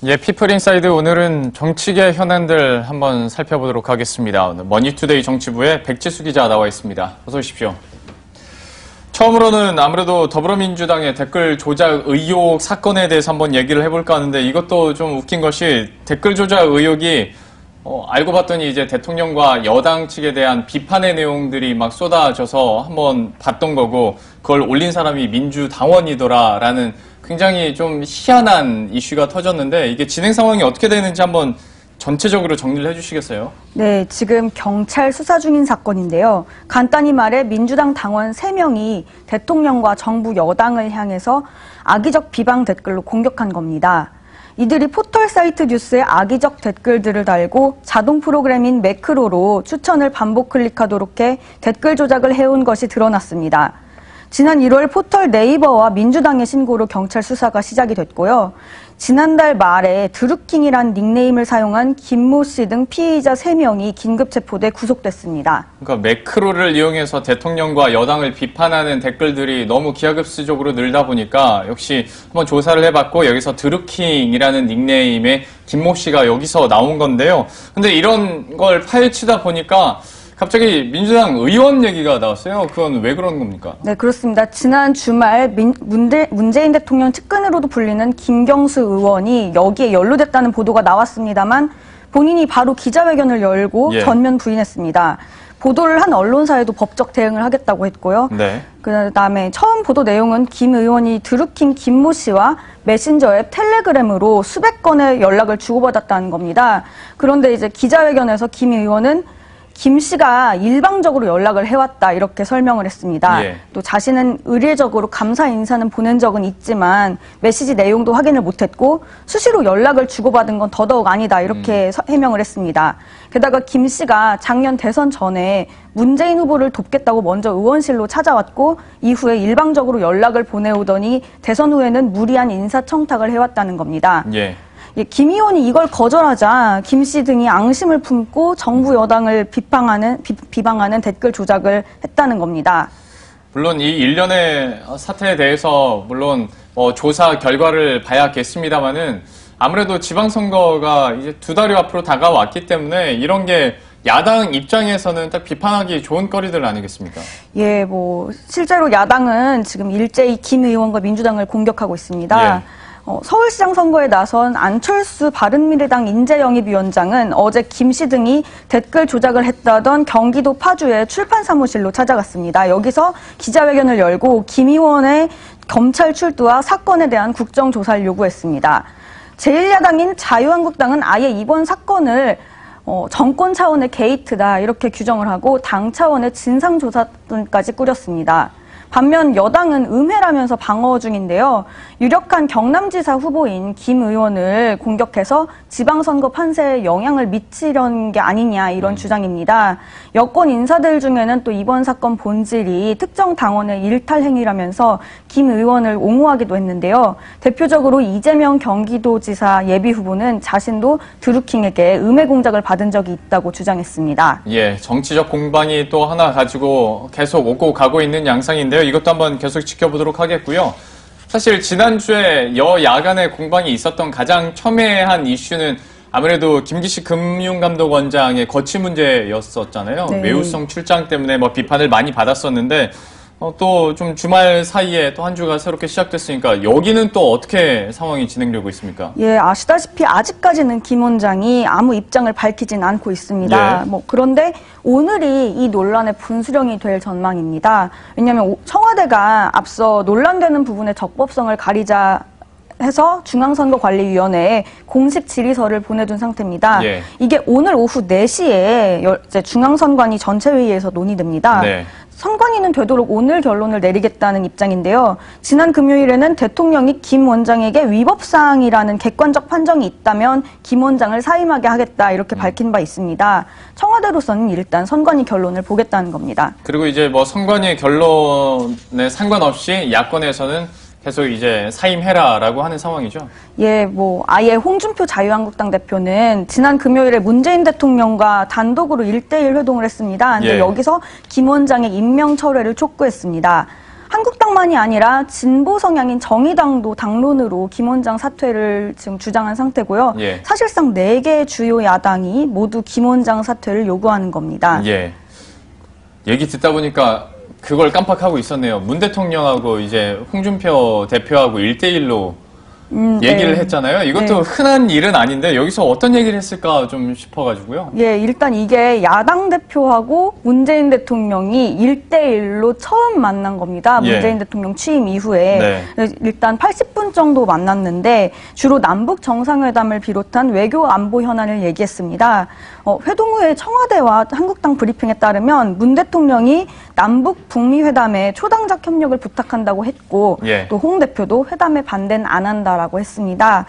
예, 피플인사이드 오늘은 정치계 현안들 한번 살펴보도록 하겠습니다. 오늘 머니투데이 정치부의 백지수 기자 나와 있습니다. 어서 오십시오. 처음으로는 아무래도 더불어민주당의 댓글 조작 의혹 사건에 대해서 한번 얘기를 해볼까 하는데 이것도 좀 웃긴 것이 댓글 조작 의혹이 알고 봤더니 이제 대통령과 여당 측에 대한 비판의 내용들이 막 쏟아져서 한번 봤던 거고 그걸 올린 사람이 민주당원이더라라는 굉장히 좀 희한한 이슈가 터졌는데 이게 진행 상황이 어떻게 되는지 한번 전체적으로 정리를 해주시겠어요? 네, 지금 경찰 수사 중인 사건인데요. 간단히 말해 민주당 당원 3명이 대통령과 정부 여당을 향해서 악의적 비방 댓글로 공격한 겁니다. 이들이 포털 사이트 뉴스에 악의적 댓글들을 달고 자동 프로그램인 매크로로 추천을 반복 클릭하도록 해 댓글 조작을 해온 것이 드러났습니다. 지난 1월 포털 네이버와 민주당의 신고로 경찰 수사가 시작이 됐고요. 지난달 말에 드루킹이란 닉네임을 사용한 김모 씨 등 피의자 3명이 긴급 체포돼 구속됐습니다. 그러니까 매크로를 이용해서 대통령과 여당을 비판하는 댓글들이 너무 기하급수적으로 늘다 보니까 역시 한번 조사를 해봤고 여기서 드루킹이라는 닉네임의 김모 씨가 여기서 나온 건데요. 근데 이런 걸 파헤치다 보니까 갑자기 민주당 의원 얘기가 나왔어요. 그건 왜 그런 겁니까? 네, 그렇습니다. 지난 주말 문재인 대통령 측근으로도 불리는 김경수 의원이 여기에 연루됐다는 보도가 나왔습니다만 본인이 바로 기자회견을 열고 전면 부인했습니다. 보도를 한 언론사에도 법적 대응을 하겠다고 했고요. 네. 그다음에 처음 보도 내용은 김 의원이 드루킹 김모 씨와 메신저 앱 텔레그램으로 수백 건의 연락을 주고받았다는 겁니다. 그런데 이제 기자회견에서 김 의원은 김 씨가 일방적으로 연락을 해왔다 이렇게 설명을 했습니다. 또 자신은 의례적으로 감사 인사는 보낸 적은 있지만 메시지 내용도 확인을 못했고 수시로 연락을 주고받은 건 더더욱 아니다 이렇게 해명을 했습니다. 게다가 김 씨가 작년 대선 전에 문재인 후보를 돕겠다고 먼저 의원실로 찾아왔고 이후에 일방적으로 연락을 보내오더니 대선 후에는 무리한 인사청탁을 해왔다는 겁니다. 김 의원이 이걸 거절하자 김 씨 등이 앙심을 품고 정부 여당을 비방하는 댓글 조작을 했다는 겁니다. 물론 이 일련의 사태에 대해서 물론 조사 결과를 봐야겠습니다만은 아무래도 지방선거가 이제 2달여 앞으로 다가왔기 때문에 이런 게 야당 입장에서는 딱 비판하기 좋은 거리들 아니겠습니까? 예, 실제로 야당은 지금 일제히 김 의원과 민주당을 공격하고 있습니다. 서울시장 선거에 나선 안철수 바른미래당 인재영입위원장은 어제 김 씨 등이 댓글 조작을 했다던 경기도 파주의 출판 사무실로 찾아갔습니다. 여기서 기자회견을 열고 김 의원의 검찰 출두와 사건에 대한 국정조사를 요구했습니다. 제1야당인 자유한국당은 아예 이번 사건을 정권 차원의 게이트다 이렇게 규정을 하고 당 차원의 진상조사단까지 꾸렸습니다. 반면 여당은 음해라면서 방어 중인데요. 유력한 경남지사 후보인 김 의원을 공격해서 지방선거 판세에 영향을 미치려는 게 아니냐 이런 주장입니다. 여권 인사들 중에는 또 이번 사건 본질이 특정 당원의 일탈 행위라면서 김 의원을 옹호하기도 했는데요. 대표적으로 이재명 경기도지사 예비후보는 자신도 드루킹에게 음해 공작을 받은 적이 있다고 주장했습니다. 예, 정치적 공방이 또 하나 가지고 계속 오고 가고 있는 양상인데요. 이것도 한번 계속 지켜보도록 하겠고요. 사실 지난주에 여야 간의 공방이 있었던 가장 첨예한 이슈는 아무래도 김기식 금융감독원장의 거취 문제였었잖아요. 외유성 출장 때문에 비판을 많이 받았었는데 또 좀 주말 사이에 또 한 주가 새롭게 시작됐으니까 여기는 또 어떻게 상황이 진행되고 있습니까? 예, 아시다시피 아직까지는 김 원장이 아무 입장을 밝히진 않고 있습니다. 그런데 오늘이 이 논란의 분수령이 될 전망입니다. 왜냐하면 청와대가 앞서 논란되는 부분의 적법성을 가리자 해서 중앙선거관리위원회에 공식 질의서를 보내둔 상태입니다. 이게 오늘 오후 4시에 이제 중앙선관위 전체회의에서 논의됩니다. 선관위는 되도록 오늘 결론을 내리겠다는 입장인데요. 지난 금요일에는 대통령이 김 원장에게 위법사항이라는 객관적 판정이 있다면 김 원장을 사임하게 하겠다 이렇게 밝힌 바 있습니다. 청와대로서는 일단 선관위 결론을 보겠다는 겁니다. 그리고 이제 선관위 결론에 상관없이 야권에서는 계속 이제 사임해라라고 하는 상황이죠? 예, 아예 홍준표 자유한국당 대표는 지난 금요일에 문재인 대통령과 단독으로 1대1 회동을 했습니다. 근데 여기서 김 원장의 임명 철회를 촉구했습니다. 한국당 민주당만이 아니라 진보 성향인 정의당도 당론으로 김 원장 사퇴를 지금 주장한 상태고요. 예. 사실상 4개 주요 야당이 모두 김 원장 사퇴를 요구하는 겁니다. 예. 얘기 듣다 보니까 그걸 깜빡하고 있었네요. 문 대통령하고 이제 홍준표 대표하고 1대1로 얘기를 네. 했잖아요. 이것도 네. 흔한 일은 아닌데 여기서 어떤 얘기를 했을까 좀 싶어가지고요. 예, 일단 이게 야당 대표하고 문재인 대통령이 1대1로 처음 만난 겁니다. 예. 문재인 대통령 취임 이후에. 네. 일단 80분 정도 만났는데 주로 남북 정상회담을 비롯한 외교 안보 현안을 얘기했습니다. 회동 후에 청와대와 한국당 브리핑에 따르면 문 대통령이 남북 북미 회담에 초당적 협력을 부탁한다고 했고 예. 또 홍 대표도 회담에 반대는 안 한다라고 했습니다.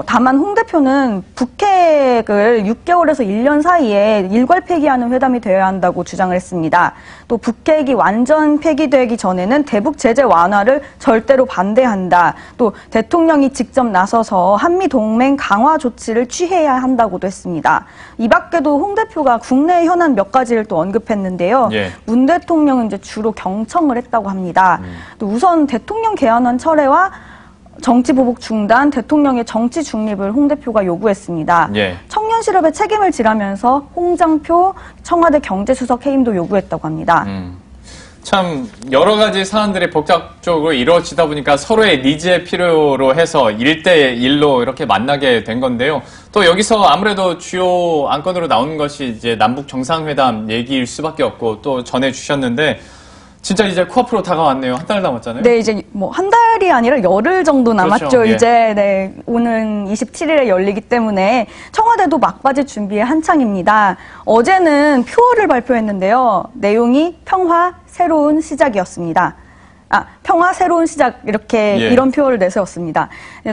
다만 홍 대표는 북핵을 6개월에서 1년 사이에 일괄 폐기하는 회담이 되어야 한다고 주장을 했습니다. 또 북핵이 완전 폐기되기 전에는 대북 제재 완화를 절대로 반대한다. 또 대통령이 직접 나서서 한미 동맹 강화 조치를 취해야 한다고도 했습니다. 이 밖에도 홍 대표가 국내 현안 몇 가지를 또 언급했는데요. 예. 문 대통령은 이제 주로 경청을 했다고 합니다. 또 우선 대통령 개헌안 철회와 정치 보복 중단, 대통령의 정치 중립을 홍 대표가 요구했습니다. 예. 청년 실업에 책임을 지라면서 홍장표 청와대 경제수석 해임도 요구했다고 합니다. 참 여러 가지 사안들이 복잡적으로 이루어지다 보니까 서로의 니즈의 필요로 해서 1대1로 이렇게 만나게 된 건데요. 또 여기서 아무래도 주요 안건으로 나오는 것이 이제 남북 정상회담 얘기일 수밖에 없고 또 전해주셨는데 진짜 이제 코앞으로 다가왔네요. 한 달 남았잖아요. 네, 이제 뭐 한 달이 아니라 열흘 정도 남았죠. 그렇죠. 예. 이제 네, 오는 27일에 열리기 때문에 청와대도 막바지 준비에 한창입니다. 어제는 표어를 발표했는데요. 내용이 평화 새로운 시작이었습니다. 평화 새로운 시작 이렇게 예. 이런 표어를 내세웠습니다.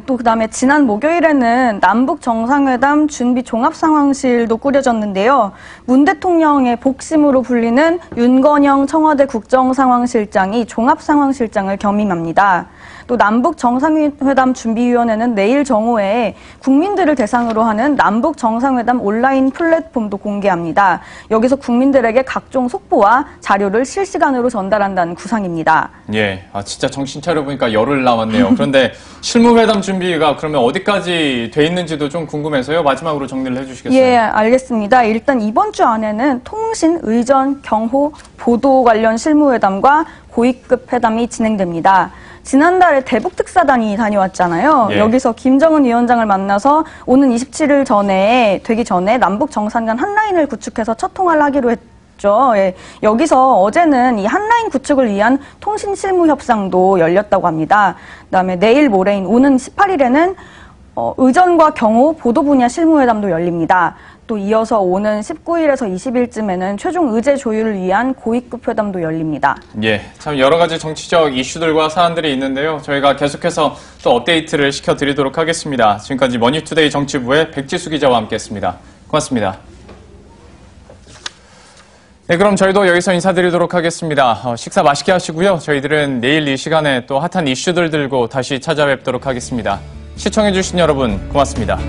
또 그다음에 지난 목요일에는 남북 정상회담 준비 종합상황실도 꾸려졌는데요. 문 대통령의 복심으로 불리는 윤건영 청와대 국정상황실장이 종합상황실장을 겸임합니다. 또 남북 정상회담 준비위원회는 내일 정오에 국민들을 대상으로 하는 남북 정상회담 온라인 플랫폼도 공개합니다. 여기서 국민들에게 각종 속보와 자료를 실시간으로 전달한다는 구상입니다. 예, 진짜 정신 차려보니까 열흘 남았네요. 그런데 실무회담 준비가 그러면 어디까지 돼 있는지도 좀 궁금해서요. 마지막으로 정리를 해주시겠어요? 예, 알겠습니다. 일단 이번 주 안에는 통신, 의전, 경호, 보도 관련 실무회담과 고위급 회담이 진행됩니다. 지난달에 대북특사단이 다녀왔잖아요. 예. 여기서 김정은 위원장을 만나서 오는 27일 되기 전에 남북 정상 간 한라인을 구축해서 첫 통화를 하기로 했죠. 예. 여기서 어제는 이 한라인 구축을 위한 통신 실무 협상도 열렸다고 합니다. 그다음에 내일 모레인 오는 18일에는 의전과 경호, 보도 분야 실무회담도 열립니다. 또 이어서 오는 19일에서 20일쯤에는 최종 의제 조율을 위한 고위급 회담도 열립니다. 예, 참 여러 가지 정치적 이슈들과 사안들이 있는데요. 저희가 계속해서 또 업데이트를 시켜드리도록 하겠습니다. 지금까지 머니투데이 정치부의 백지수 기자와 함께했습니다. 고맙습니다. 네, 그럼 저희도 여기서 인사드리도록 하겠습니다. 식사 맛있게 하시고요. 저희들은 내일 이 시간에 또 핫한 이슈들 들고 다시 찾아뵙도록 하겠습니다. 시청해주신 여러분 고맙습니다.